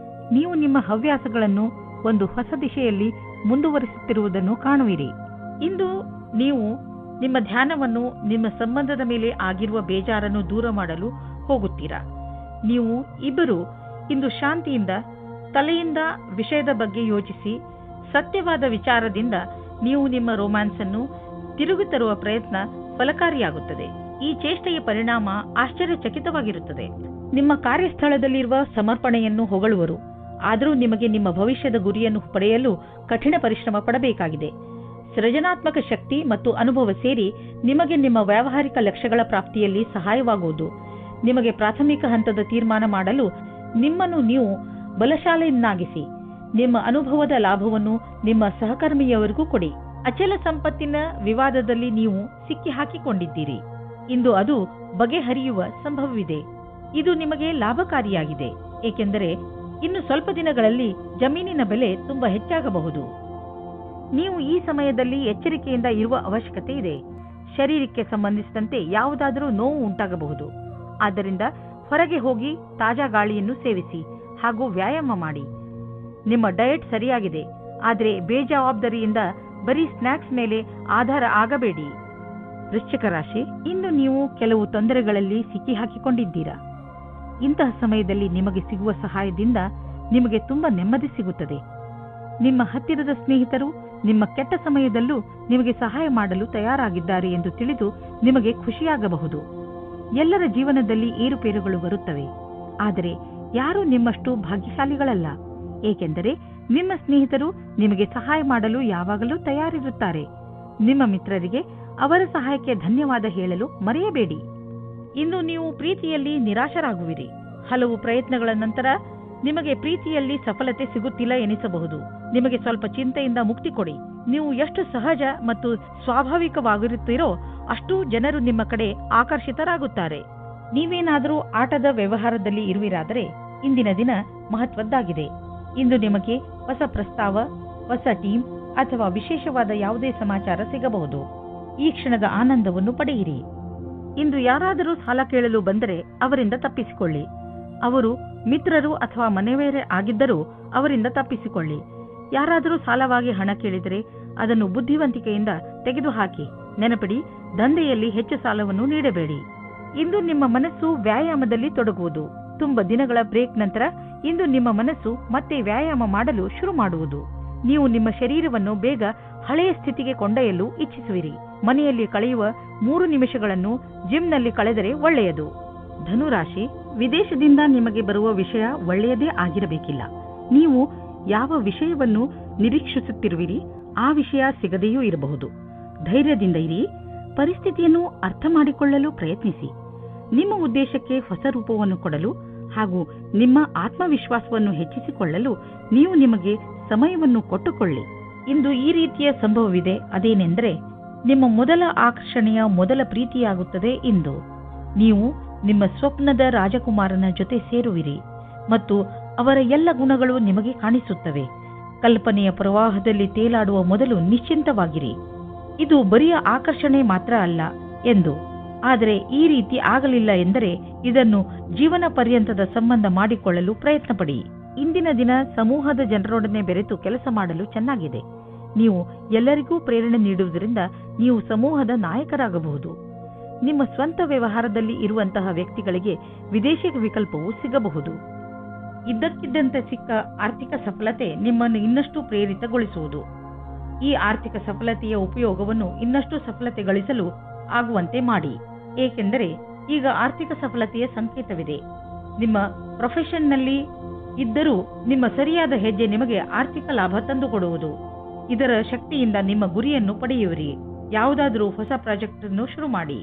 ನೀವು ನಿಮ್ಮ ಹವ್ಯಾಸಗಳನ್ನು ಒಂದು ಹೊಸ ದಿಶೆಯಲ್ಲಿ ಮುಂದುವರಿಸುತ್ತಿರುವುದನ್ನು ಕಾಣುವಿರಿ. ಇಂದು ನೀವು ನಿಮ್ಮ ಧ್ಯಾನವನ್ನು ನಿಮ್ಮ ಸಂಬಂಧದ ಮೇಲೆ ಆಗಿರುವ ಬೇಜಾರನ್ನು ದೂರ ಮಾಡಲು ಹೋಗುತ್ತೀರಾ. ನೀವು ಇಬ್ಬರು ಇಂದು ಶಾಂತಿಯಿಂದ ತಲೆಯಿಂದ ವಿಷಯದ ಬಗ್ಗೆ ಯೋಚಿಸಿ ಸತ್ಯವಾದ ವಿಚಾರದಿಂದ ನೀವು ನಿಮ್ಮ ರೊಮ್ಯಾನ್ಸ್ ಅನ್ನು ತಿರುಗಿ ತರುವ ಪ್ರಯತ್ನ ಫಲಕಾರಿಯಾಗುತ್ತದೆ. ಈ ಚೇಷ್ಟೆಯ ಪರಿಣಾಮ ಆಶ್ಚರ್ಯಚಕಿತವಾಗಿರುತ್ತದೆ. ನಿಮ್ಮ ಕಾರ್ಯಸ್ಥಳದಲ್ಲಿರುವ ಸಮರ್ಪಣೆಯನ್ನು ಹೊಗಳುವರು. ಆದರೂ ನಿಮಗೆ ನಿಮ್ಮ ಭವಿಷ್ಯದ ಗುರಿಯನ್ನು ಪಡೆಯಲು ಕಠಿಣ ಪರಿಶ್ರಮ ಪಡಬೇಕಾಗಿದೆ. ಸೃಜನಾತ್ಮಕ ಶಕ್ತಿ ಮತ್ತು ಅನುಭವ ಸೇರಿ ನಿಮಗೆ ನಿಮ್ಮ ವ್ಯಾವಹಾರಿಕ ಲಕ್ಷ್ಯಗಳ ಪ್ರಾಪ್ತಿಯಲ್ಲಿ ಸಹಾಯವಾಗುವುದು. ನಿಮಗೆ ಪ್ರಾಥಮಿಕ ಹಂತದ ತೀರ್ಮಾನ ಮಾಡಲು ನಿಮ್ಮನ್ನು ನೀವು ಬಲಶಾಲಿಯನ್ನಾಗಿಸಿ ನಿಮ್ಮ ಅನುಭವದ ಲಾಭವನ್ನು ನಿಮ್ಮ ಸಹಕರ್ಮಿಯವರಿಗೂ ಕೊಡಿ. ಅಚಲ ಸಂಪತ್ತಿನ ವಿವಾದದಲ್ಲಿ ನೀವು ಸಿಕ್ಕಿ ಹಾಕಿಕೊಂಡಿದ್ದೀರಿ. ಇಂದು ಅದು ಬಗೆಹರಿಯುವ ಸಂಭವವಿದೆ. ಇದು ನಿಮಗೆ ಲಾಭಕಾರಿಯಾಗಿದೆ, ಏಕೆಂದರೆ ಇನ್ನು ಸ್ವಲ್ಪ ದಿನಗಳಲ್ಲಿ ಜಮೀನಿನ ಬೆಲೆ ತುಂಬಾ ಹೆಚ್ಚಾಗಬಹುದು. ನೀವು ಈ ಸಮಯದಲ್ಲಿ ಎಚ್ಚರಿಕೆಯಿಂದ ಇರುವ ಅವಶ್ಯಕತೆ ಇದೆ. ಶರೀರಕ್ಕೆ ಸಂಬಂಧಿಸಿದಂತೆ ಯಾವುದಾದರೂ ನೋವು ಉಂಟಾಗಬಹುದು. ಆದ್ದರಿಂದ ಹೊರಗೆ ಹೋಗಿ ತಾಜಾ ಗಾಳಿಯನ್ನು ಸೇವಿಸಿ ಹಾಗೂ ವ್ಯಾಯಾಮ ಮಾಡಿ. ನಿಮ್ಮ ಡಯಟ್ ಸರಿಯಾಗಿದೆ, ಆದರೆ ಬೇಜವಾಬ್ದಾರಿಯಿಂದ ಬರೀ ಸ್ನ್ಯಾಕ್ಸ್ ಮೇಲೆ ಆಧಾರ ಆಗಬೇಡಿ. ವೃಶ್ಚಿಕ ರಾಶಿ, ಇಂದು ನೀವು ಕೆಲವು ತೊಂದರೆಗಳಲ್ಲಿ ಸಿಕ್ಕಿ ಹಾಕಿಕೊಂಡಿದ್ದೀರಾ. ಇಂತಹ ಸಮಯದಲ್ಲಿ ನಿಮಗೆ ಸಿಗುವ ಸಹಾಯದಿಂದ ನಿಮಗೆ ತುಂಬಾ ನೆಮ್ಮದಿ ಸಿಗುತ್ತದೆ. ನಿಮ್ಮ ಹತ್ತಿರದ ಸ್ನೇಹಿತರು ನಿಮ್ಮ ಕೆಟ್ಟ ಸಮಯದಲ್ಲೂ ನಿಮಗೆ ಸಹಾಯ ಮಾಡಲು ತಯಾರಾಗಿದ್ದಾರೆ ಎಂದು ತಿಳಿದು ನಿಮಗೆ ಖುಷಿಯಾಗಬಹುದು. ಎಲ್ಲರ ಜೀವನದಲ್ಲಿ ಏರುಪೇರುಗಳು ಬರುತ್ತವೆ, ಆದರೆ ಯಾರೂ ನಿಮ್ಮಷ್ಟು ಭಾಗ್ಯಶಾಲಿಗಳಲ್ಲ, ಏಕೆಂದರೆ ನಿಮ್ಮ ಸ್ನೇಹಿತರು ನಿಮಗೆ ಸಹಾಯ ಮಾಡಲು ಯಾವಾಗಲೂ ತಯಾರಿರುತ್ತಾರೆ. ನಿಮ್ಮ ಮಿತ್ರರಿಗೆ ಅವರ ಸಹಾಯಕ್ಕೆ ಧನ್ಯವಾದ ಹೇಳಲು ಮರೆಯಬೇಡಿ. ಇಂದು ನೀವು ಪ್ರೀತಿಯಲ್ಲಿ ನಿರಾಶರಾಗುವಿರಿ. ಹಲವು ಪ್ರಯತ್ನಗಳ ನಂತರ ನಿಮಗೆ ಪ್ರೀತಿಯಲ್ಲಿ ಸಫಲತೆ ಸಿಗುತ್ತಿಲ್ಲ ಎನಿಸಬಹುದು. ನಿಮಗೆ ಸ್ವಲ್ಪ ಚಿಂತೆಯಿಂದ ಮುಕ್ತಿ ಕೊಡಿ. ನೀವು ಎಷ್ಟು ಸಹಜ ಮತ್ತು ಸ್ವಾಭಾವಿಕವಾಗಿರುತ್ತೀರೋ ಅಷ್ಟು ಜನರು ನಿಮ್ಮ ಕಡೆ ಆಕರ್ಷಿತರಾಗುತ್ತಾರೆ. ನೀವೇನಾದರೂ ಆಟದ ವ್ಯವಹಾರದಲ್ಲಿ ಇರುವಿರಾದರೆ ಇಂದಿನ ದಿನ ಮಹತ್ವದ್ದಾಗಿದೆ. ಇಂದು ನಿಮಗೆ ಹೊಸ ಪ್ರಸ್ತಾವ, ಹೊಸ ಟೀಮ್ ಅಥವಾ ವಿಶೇಷವಾದ ಯಾವುದೇ ಸಮಾಚಾರ ಸಿಗಬಹುದು. ಈ ಕ್ಷಣದ ಆನಂದವನ್ನು ಪಡೆಯಿರಿ. ಇಂದು ಯಾರಾದರೂ ಸಾಲ ಕೇಳಲು ಬಂದರೆ ಅವರಿಂದ ತಪ್ಪಿಸಿಕೊಳ್ಳಿ. ಅವರು ಮಿತ್ರರು ಅಥವಾ ಮನೆಯವರೇ ಆಗಿದ್ದರೂ ಅವರಿಂದ ತಪ್ಪಿಸಿಕೊಳ್ಳಿ. ಯಾರಾದರೂ ಸಾಲವಾಗಿ ಹಣ ಕೇಳಿದರೆ ಅದನ್ನು ಬುದ್ಧಿವಂತಿಕೆಯಿಂದ ತೆಗೆದುಹಾಕಿ. ನೆನಪಿಡಿ, ದಂಧೆಯಲ್ಲಿ ಹೆಚ್ಚು ಸಾಲವನ್ನು ನೀಡಬೇಡಿ. ಇಂದು ನಿಮ್ಮ ಮನಸ್ಸು ವ್ಯಾಯಾಮದಲ್ಲಿ ತೊಡಗುವುದು. ತುಂಬಾ ದಿನಗಳ ಬ್ರೇಕ್ ನಂತರ ಇಂದು ನಿಮ್ಮ ಮನಸ್ಸು ಮತ್ತೆ ವ್ಯಾಯಾಮ ಮಾಡಲು ಶುರು ಮಾಡುವುದು. ನೀವು ನಿಮ್ಮ ಶರೀರವನ್ನು ಬೇಗ ಹಳೆಯ ಸ್ಥಿತಿಗೆ ಕೊಂಡೊಯ್ಯಲು ಇಚ್ಛಿಸುವಿರಿ. ಮನೆಯಲ್ಲಿ ಕಳೆಯುವ 3 ನಿಮಿಷಗಳನ್ನು ಜಿಮ್ನಲ್ಲಿ ಕಳೆದರೆ ಒಳ್ಳೆಯದು. ಧನುರಾಶಿ, ವಿದೇಶದಿಂದ ನಿಮಗೆ ಬರುವ ವಿಷಯ ಒಳ್ಳೆಯದೇ ಆಗಿರಬೇಕಿಲ್ಲ. ನೀವು ಯಾವ ವಿಷಯವನ್ನು ನಿರೀಕ್ಷಿಸುತ್ತಿರುವಿರಿ ಆ ವಿಷಯ ಸಿಗದೆಯೂ ಇರಬಹುದು. ಧೈರ್ಯದಿಂದ ಇರಿ. ಪರಿಸ್ಥಿತಿಯನ್ನು ಅರ್ಥ ಮಾಡಿಕೊಳ್ಳಲು ಪ್ರಯತ್ನಿಸಿ. ನಿಮ್ಮ ಉದ್ದೇಶಕ್ಕೆ ಹೊಸ ರೂಪವನ್ನು ಕೊಡಲು ಹಾಗೂ ನಿಮ್ಮ ಆತ್ಮವಿಶ್ವಾಸವನ್ನು ಹೆಚ್ಚಿಸಿಕೊಳ್ಳಲು ನೀವು ನಿಮಗೆ ಸಮಯವನ್ನು ಕೊಟ್ಟುಕೊಳ್ಳಿ. ಇಂದು ಈ ರೀತಿಯ ಸಂಭವವಿದೆ. ಅದೇನೆಂದರೆ ನಿಮ್ಮ ಮೊದಲ ಆಕರ್ಷಣೆಯ ಮೊದಲ ಪ್ರೀತಿಯಾಗುತ್ತದೆ. ಇಂದು ನೀವು ನಿಮ್ಮ ಸ್ವಪ್ನದ ರಾಜಕುಮಾರನ ಜೊತೆ ಸೇರುವಿರಿ ಮತ್ತು ಅವರ ಎಲ್ಲ ಗುಣಗಳು ನಿಮಗೆ ಕಾಣಿಸುತ್ತವೆ. ಕಲ್ಪನೆಯ ಪ್ರವಾಹದಲ್ಲಿ ತೇಲಾಡುವ ಮೊದಲು ನಿಶ್ಚಿಂತವಾಗಿರಿ. ಇದು ಬರಿಯ ಆಕರ್ಷಣೆ ಮಾತ್ರ ಅಲ್ಲ ಎಂದು. ಆದರೆ ಈ ರೀತಿ ಆಗಲಿಲ್ಲ ಎಂದರೆ ಇದನ್ನು ಜೀವನ ಪರ್ಯಂತದ ಸಂಬಂಧ ಮಾಡಿಕೊಳ್ಳಲು ಪ್ರಯತ್ನ ಪಡಿ. ಇಂದಿನ ದಿನ ಸಮೂಹದ ಜನರೊಡನೆ ಬೆರೆತು ಕೆಲಸ ಮಾಡಲು ಚೆನ್ನಾಗಿದೆ. ನೀವು ಎಲ್ಲರಿಗೂ ಪ್ರೇರಣೆ ನೀಡುವುದರಿಂದ ನೀವು ಸಮೂಹದ ನಾಯಕರಾಗಬಹುದು. ನಿಮ್ಮ ಸ್ವಂತ ವ್ಯವಹಾರದಲ್ಲಿ ಇರುವಂತಹ ವ್ಯಕ್ತಿಗಳಿಗೆ ವಿದೇಶಿ ವಿಕಲ್ಪವು ಸಿಗಬಹುದು. ಇದ್ದಕ್ಕಿದ್ದಂತೆ ಸಿಕ್ಕ ಆರ್ಥಿಕ ಸಫಲತೆ ನಿಮ್ಮನ್ನು ಇನ್ನಷ್ಟು ಪ್ರೇರಿತಗೊಳಿಸುವುದು. ಈ ಆರ್ಥಿಕ ಸಫಲತೆಯ ಉಪಯೋಗವನ್ನು ಇನ್ನಷ್ಟು ಸಫಲತೆ ಗಳಿಸಲು ಆಗುವಂತೆ ಮಾಡಿ. ಏಕೆಂದರೆ ಈಗ ಆರ್ಥಿಕ ಸಫಲತೆಯ ಸಂಕೇತವಿದೆ. ನಿಮ್ಮ ಪ್ರೊಫೆಷನ್ನಲ್ಲಿ ಇದ್ದರೂ ನಿಮ್ಮ ಸರಿಯಾದ ಹೆಜ್ಜೆ ನಿಮಗೆ ಆರ್ಥಿಕ ಲಾಭ ತಂದುಕೊಡುವುದು. ಇದರ ಶಕ್ತಿಯಿಂದ ನಿಮ್ಮ ಗುರಿಯನ್ನು ಪಡೆಯುವಿರಿ. ಯಾವುದಾದರೂ ಹೊಸ ಪ್ರಾಜೆಕ್ಟ್ ಅನ್ನು ಶುರು ಮಾಡಿ.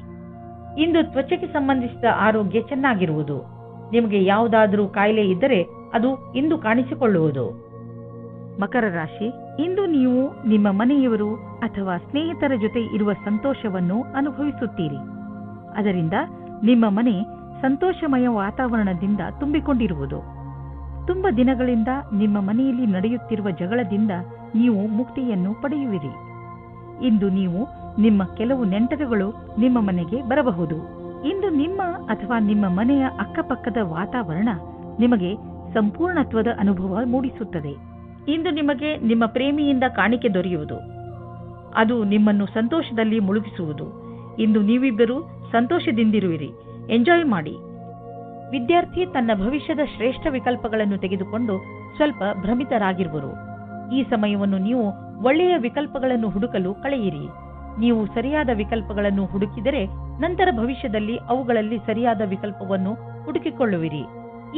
ಇಂದು ತ್ವಚೆಗೆ ಸಂಬಂಧಿಸಿದ ಆರೋಗ್ಯ ಚೆನ್ನಾಗಿರುವುದು. ನಿಮಗೆ ಯಾವುದಾದರೂ ಕಾಯಿಲೆ ಇದ್ದರೆ ಅದು ಇಂದು ಕಾಣಿಸಿಕೊಳ್ಳುವುದು. ಮಕರ ರಾಶಿ, ಇಂದು ನೀವು ನಿಮ್ಮ ಮನೆಯವರು ಅಥವಾ ಸ್ನೇಹಿತರ ಜೊತೆ ಇರುವ ಸಂತೋಷವನ್ನು ಅನುಭವಿಸುತ್ತೀರಿ. ಅದರಿಂದ ನಿಮ್ಮ ಮನೆ ಸಂತೋಷಮಯ ವಾತಾವರಣದಿಂದ ತುಂಬಿಕೊಂಡಿರುವುದು. ತುಂಬ ದಿನಗಳಿಂದ ನಿಮ್ಮ ಮನೆಯಲ್ಲಿ ನಡೆಯುತ್ತಿರುವ ಜಗಳದಿಂದ ನೀವು ಮುಕ್ತಿಯನ್ನು ಪಡೆಯುವಿರಿ. ಇಂದು ನೀವು ನಿಮ್ಮ ಕೆಲವು ನೆಂಟರುಗಳು ನಿಮ್ಮ ಮನೆಗೆ ಬರಬಹುದು. ಇಂದು ನಿಮ್ಮ ಅಥವಾ ನಿಮ್ಮ ಮನೆಯ ಅಕ್ಕಪಕ್ಕದ ವಾತಾವರಣ ನಿಮಗೆ ಸಂಪೂರ್ಣತ್ವದ ಅನುಭವ ಮೂಡಿಸುತ್ತದೆ. ಇಂದು ನಿಮಗೆ ನಿಮ್ಮ ಪ್ರೇಮಿಯಿಂದ ಕಾಣಿಕೆ ದೊರೆಯುವುದು. ಅದು ನಿಮ್ಮನ್ನು ಸಂತೋಷದಲ್ಲಿ ಮುಳುಗಿಸುವುದು. ಇಂದು ನೀವಿಬ್ಬರು ಸಂತೋಷದಿಂದಿರುವಿರಿ. ಎಂಜಾಯ್ ಮಾಡಿ. ವಿದ್ಯಾರ್ಥಿ ತನ್ನ ಭವಿಷ್ಯದ ಶ್ರೇಷ್ಠ ವಿಕಲ್ಪಗಳನ್ನು ತೆಗೆದುಕೊಂಡು ಸ್ವಲ್ಪ ಭ್ರಮಿತರಾಗಿರುವರು. ಈ ಸಮಯವನ್ನು ನೀವು ಒಳ್ಳೆಯ ವಿಕಲ್ಪಗಳನ್ನು ಹುಡುಕಲು ಕಳೆಯಿರಿ. ನೀವು ಸರಿಯಾದ ವಿಕಲ್ಪಗಳನ್ನು ಹುಡುಕಿದರೆ ನಂತರ ಭವಿಷ್ಯದಲ್ಲಿ ಅವುಗಳಲ್ಲಿ ಸರಿಯಾದ ವಿಕಲ್ಪವನ್ನು ಹುಡುಕಿಕೊಳ್ಳುವಿರಿ.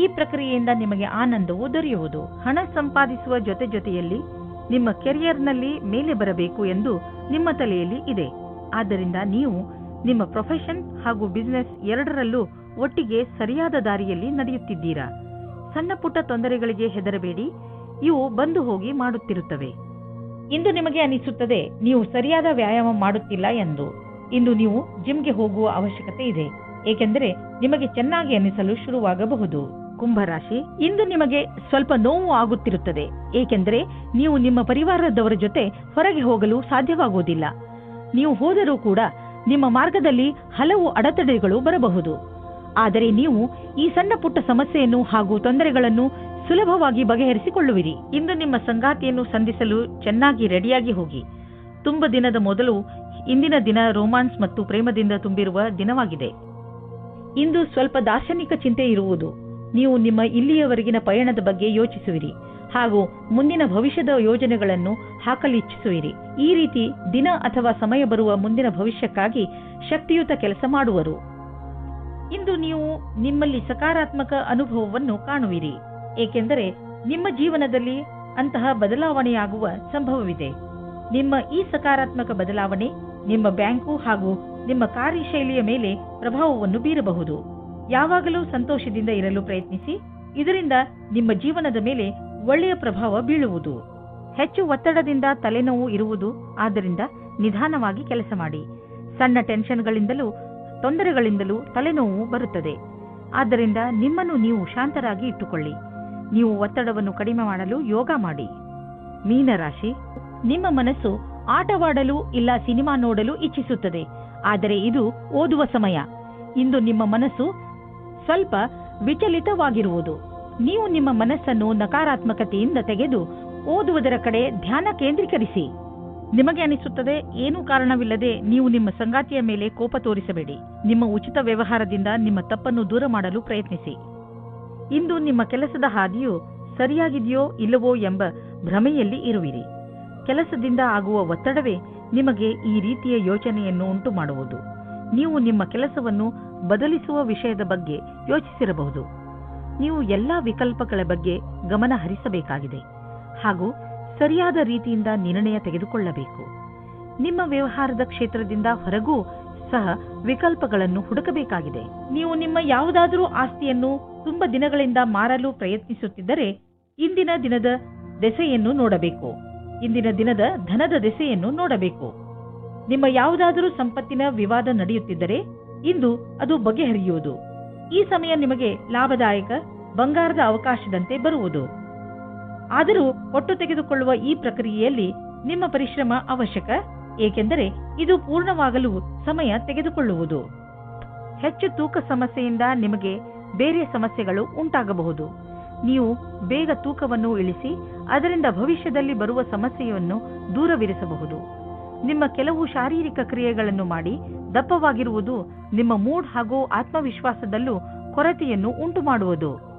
ಈ ಪ್ರಕ್ರಿಯೆಯಿಂದ ನಿಮಗೆ ಆನಂದವು ದೊರೆಯುವುದು. ಹಣ ಸಂಪಾದಿಸುವ ಜೊತೆಯಲ್ಲಿ ನಿಮ್ಮ ಕೆರಿಯರ್ನಲ್ಲಿ ಮೇಲೆ ಬರಬೇಕು ಎಂದು ನಿಮ್ಮ ತಲೆಯಲ್ಲಿ ಇದೆ. ಆದ್ದರಿಂದ ನೀವು ನಿಮ್ಮ ಪ್ರೊಫೆಷನ್ ಹಾಗೂ ಬಿಸಿನೆಸ್ ಎರಡರಲ್ಲೂ ಒಟ್ಟಿಗೆ ಸರಿಯಾದ ದಾರಿಯಲ್ಲಿ ನಡೆಯುತ್ತಿದ್ದೀರಾ. ಸಣ್ಣ ಪುಟ್ಟ ತೊಂದರೆಗಳಿಗೆ ಹೆದರಬೇಡಿ, ಇವು ಬಂದು ಹೋಗಿ ಮಾಡುತ್ತಿರುತ್ತವೆ. ಇಂದು ನಿಮಗೆ ಅನಿಸುತ್ತದೆ ನೀವು ಸರಿಯಾದ ವ್ಯಾಯಾಮ ಮಾಡುತ್ತಿಲ್ಲ ಎಂದು. ಇಂದು ನೀವು ಜಿಮ್ಗೆ ಹೋಗುವ ಅವಶ್ಯಕತೆ ಇದೆ, ಏಕೆಂದರೆ ನಿಮಗೆ ಚೆನ್ನಾಗಿ ಅನಿಸಲು ಶುರುವಾಗಬಹುದು. ಕುಂಭರಾಶಿ, ಇಂದು ನಿಮಗೆ ಸ್ವಲ್ಪ ನೋವು ಆಗುತ್ತಿರುತ್ತದೆ, ಏಕೆಂದರೆ ನೀವು ನಿಮ್ಮ ಪರಿವಾರದವರ ಜೊತೆ ಹೊರಗೆ ಹೋಗಲು ಸಾಧ್ಯವಾಗುವುದಿಲ್ಲ. ನೀವು ಹೋದರೂ ಕೂಡ ನಿಮ್ಮ ಮಾರ್ಗದಲ್ಲಿ ಹಲವು ಅಡೆತಡೆಗಳು ಬರಬಹುದು. ಆದರೆ ನೀವು ಈ ಸಣ್ಣ ಪುಟ್ಟ ಸಮಸ್ಯೆಯನ್ನು ಹಾಗೂ ತೊಂದರೆಗಳನ್ನು ಸುಲಭವಾಗಿ ಬಗೆಹರಿಸಿಕೊಳ್ಳುವಿರಿ. ಇಂದು ನಿಮ್ಮ ಸಂಗಾತಿಯನ್ನು ಸಂಧಿಸಲು ಚೆನ್ನಾಗಿ ರೆಡಿಯಾಗಿ ಹೋಗಿ. ತುಂಬ ದಿನದ ಮೊದಲು ಇಂದಿನ ದಿನ ರೋಮಾನ್ಸ್ ಮತ್ತು ಪ್ರೇಮದಿಂದ ತುಂಬಿರುವ ದಿನವಾಗಿದೆ. ಇಂದು ಸ್ವಲ್ಪ ದಾರ್ಶನಿಕ ಚಿಂತೆ ಇರುವುದು. ನೀವು ನಿಮ್ಮ ಇಲ್ಲಿಯವರೆಗಿನ ಪಯಣದ ಬಗ್ಗೆ ಯೋಚಿಸುವಿರಿ ಹಾಗೂ ಮುಂದಿನ ಭವಿಷ್ಯದ ಯೋಜನೆಗಳನ್ನು ಹಾಕಲಿಚ್ಛಿಸುವಿರಿ. ಈ ರೀತಿ ದಿನ ಅಥವಾ ಸಮಯ ಬರುವ ಮುಂದಿನ ಭವಿಷ್ಯಕ್ಕಾಗಿ ಶಕ್ತಿಯುತ ಕೆಲಸ ಮಾಡುವರು. ಇಂದು ನೀವು ನಿಮ್ಮಲ್ಲಿ ಸಕಾರಾತ್ಮಕ ಅನುಭವವನ್ನು ಕಾಣುವಿರಿ, ಏಕೆಂದರೆ ನಿಮ್ಮ ಜೀವನದಲ್ಲಿ ಅಂತಹ ಬದಲಾವಣೆಯಾಗುವ ಸಂಭವವಿದೆ. ನಿಮ್ಮ ಈ ಸಕಾರಾತ್ಮಕ ಬದಲಾವಣೆ ನಿಮ್ಮ ಬ್ಯಾಂಕು ಹಾಗೂ ನಿಮ್ಮ ಕಾರ್ಯಶೈಲಿಯ ಮೇಲೆ ಪ್ರಭಾವವನ್ನು ಬೀರಬಹುದು. ಯಾವಾಗಲೂ ಸಂತೋಷದಿಂದ ಇರಲು ಪ್ರಯತ್ನಿಸಿ. ಇದರಿಂದ ನಿಮ್ಮ ಜೀವನದ ಮೇಲೆ ಒಳ್ಳೆಯ ಪ್ರಭಾವ ಬೀಳುವುದು. ಹೆಚ್ಚು ಒತ್ತಡದಿಂದ ತಲೆನೋವು ಇರುವುದು, ಆದ್ದರಿಂದ ನಿಧಾನವಾಗಿ ಕೆಲಸ ಮಾಡಿ. ಸಣ್ಣ ಟೆನ್ಷನ್ಗಳಿಂದಲೂ ತೊಂದರೆಗಳಿಂದಲೂ ತಲೆನೋವು ಬರುತ್ತದೆ. ಆದ್ದರಿಂದ ನಿಮ್ಮನ್ನು ನೀವು ಶಾಂತರಾಗಿ ಇಟ್ಟುಕೊಳ್ಳಿ. ನೀವು ಒತ್ತಡವನ್ನು ಕಡಿಮೆ ಮಾಡಲು ಯೋಗ ಮಾಡಿ. ಮೀನರಾಶಿ, ನಿಮ್ಮ ಮನಸ್ಸು ಆಟವಾಡಲು ಇಲ್ಲ ಸಿನಿಮಾ ನೋಡಲು ಇಚ್ಛಿಸುತ್ತದೆ, ಆದರೆ ಇದು ಓದುವ ಸಮಯ. ಇಂದು ನಿಮ್ಮ ಮನಸ್ಸು ಸ್ವಲ್ಪ ವಿಚಲಿತವಾಗಿರುವುದು. ನೀವು ನಿಮ್ಮ ಮನಸ್ಸನ್ನು ನಕಾರಾತ್ಮಕತೆಯಿಂದ ತೆಗೆದು ಓದುವುದರ ಕಡೆ ಧ್ಯಾನ ಕೇಂದ್ರೀಕರಿಸಿ. ನಿಮಗೆ ಅನಿಸುತ್ತದೆ ಏನೂ ಕಾರಣವಿಲ್ಲದೆ ನೀವು ನಿಮ್ಮ ಸಂಗಾತಿಯ ಮೇಲೆ ಕೋಪ ತೋರಿಸಬೇಡಿ. ನಿಮ್ಮ ಉಚಿತ ವ್ಯವಹಾರದಿಂದ ನಿಮ್ಮ ತಪ್ಪನ್ನು ದೂರ ಮಾಡಲು ಪ್ರಯತ್ನಿಸಿ. ಇಂದು ನಿಮ್ಮ ಕೆಲಸದ ಹಾದಿಯು ಸರಿಯಾಗಿದೆಯೋ ಇಲ್ಲವೋ ಎಂಬ ಭ್ರಮೆಯಲ್ಲಿ ಇರುವಿರಿ. ಕೆಲಸದಿಂದ ಆಗುವ ಒತ್ತಡವೇ ನಿಮಗೆ ಈ ರೀತಿಯ ಯೋಚನೆಯನ್ನು ಉಂಟು ಮಾಡುವುದು. ನೀವು ನಿಮ್ಮ ಕೆಲಸವನ್ನು ಬದಲಿಸುವ ವಿಷಯದ ಬಗ್ಗೆ ಯೋಚಿಸಿರಬಹುದು. ನೀವು ಎಲ್ಲಾ ವಿಕಲ್ಪಗಳ ಬಗ್ಗೆ ಗಮನ ಹರಿಸಬೇಕಾಗಿದೆ ಹಾಗೂ ಸರಿಯಾದ ರೀತಿಯಿಂದ ನಿರ್ಣಯ ತೆಗೆದುಕೊಳ್ಳಬೇಕು. ನಿಮ್ಮ ವ್ಯವಹಾರದ ಕ್ಷೇತ್ರದಿಂದ ಹೊರಗೂ ಸಹ ವಿಕಲ್ಪಗಳನ್ನು ಹುಡುಕಬೇಕಾಗಿದೆ. ನೀವು ನಿಮ್ಮ ಯಾವುದಾದರೂ ಆಸ್ತಿಯನ್ನು ತುಂಬ ದಿನಗಳಿಂದ ಮಾರಲು ಪ್ರಯತ್ನಿಸುತ್ತಿದ್ದರೆ ಇಂದಿನ ದಿನದ ದೆಸೆಯನ್ನು ನೋಡಬೇಕು. ಇಂದಿನ ದಿನದ ಧನದ ದೆಸೆಯನ್ನು ನೋಡಬೇಕು. ನಿಮ್ಮ ಯಾವುದಾದರೂ ಸಂಪತ್ತಿನ ವಿವಾದ ನಡೆಯುತ್ತಿದ್ದರೆ ಇಂದು ಅದು ಬಗೆಹರಿಯುವುದು. ಈ ಸಮಯ ನಿಮಗೆ ಲಾಭದಾಯಕ ಬಂಗಾರದ ಅವಕಾಶದಂತೆ ಬರುವುದು. ಆದರೂ ಒಟ್ಟು ತೆಗೆದುಕೊಳ್ಳುವ ಈ ಪ್ರಕ್ರಿಯೆಯಲ್ಲಿ ನಿಮ್ಮ ಪರಿಶ್ರಮ ಅವಶ್ಯಕ. ಏಕೆಂದರೆ ಇದು ಪೂರ್ಣವಾಗಲು ಸಮಯ ತೆಗೆದುಕೊಳ್ಳುವುದು. ಹೆಚ್ಚು ತೂಕ ಸಮಸ್ಯೆಯಿಂದ ನಿಮಗೆ ಬೇರೆ ಸಮಸ್ಯೆಗಳು ಉಂಟಾಗಬಹುದು. ನೀವು ಬೇಗ ತೂಕವನ್ನು ಇಳಿಸಿ ಅದರಿಂದ ಭವಿಷ್ಯದಲ್ಲಿ ಬರುವ ಸಮಸ್ಯೆಯನ್ನು ದೂರವಿರಿಸಬಹುದು. ನಿಮ್ಮ ಕೆಲವು ಶಾರೀರಿಕ ಕ್ರಿಯೆಗಳನ್ನು ಮಾಡಿ ದಪ್ಪವಾಗಿರುವುದು ನಿಮ್ಮ ಮೂಡ್ ಹಾಗೂ ಆತ್ಮವಿಶ್ವಾಸದಲ್ಲೂ ಕೊರತೆಯನ್ನು ಉಂಟುಮಾಡುವುದು.